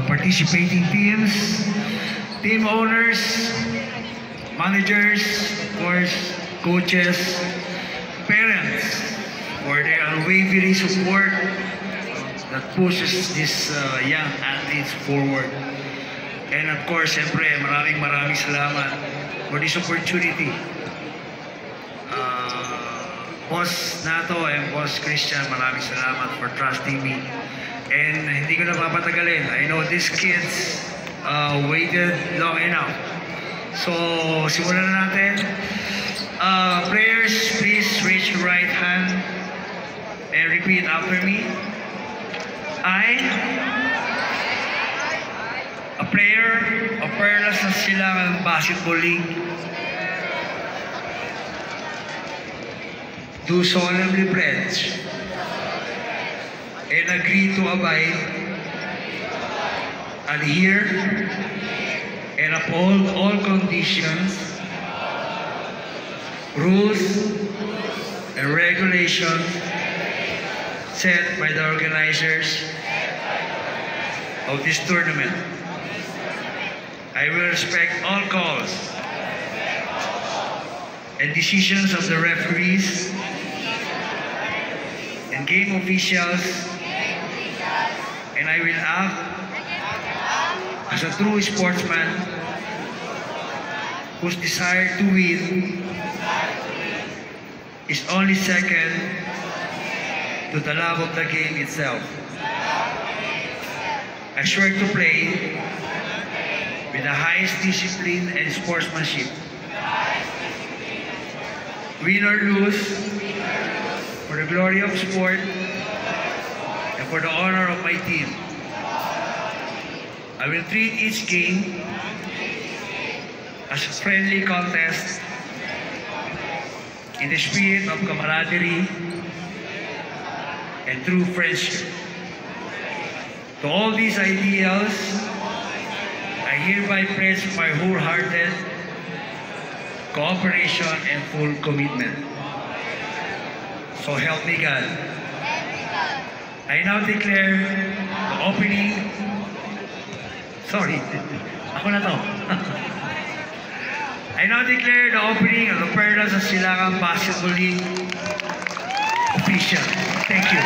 participating teams, team owners, managers, of course, coaches, parents, for their unwavering support that pushes these young athletes forward. And of course, siyempre, maraming salamat for this opportunity. Boss Nato and Boss Christian, maraming salamat for trusting me. And hindi ko na papatagalin. I know these kids waited long enough. So, simulan na natin. Prayers, please raise your right hand and repeat after me. A player of Perlas ng Silangan Basketball League, do solemnly pledge and agree to abide, adhere, and uphold all conditions, rules, and regulations set by the organizers of this tournament. I will respect all calls and decisions of the referees and game officials, and I will act as a true sportsman whose desire to win is only second to the love of the game itself. I swear to play with the highest discipline and sportsmanship, win or lose, for the glory of sport and for the honor of my team. I will treat each game as a friendly contest in the spirit of camaraderie and true friendship. To all these ideals, I hereby pledge my wholehearted cooperation and full commitment. So help me God. I now declare the opening. Sorry, ako na to. I now declare the opening of the Perlas ng Silangan Basketball League official. Thank you.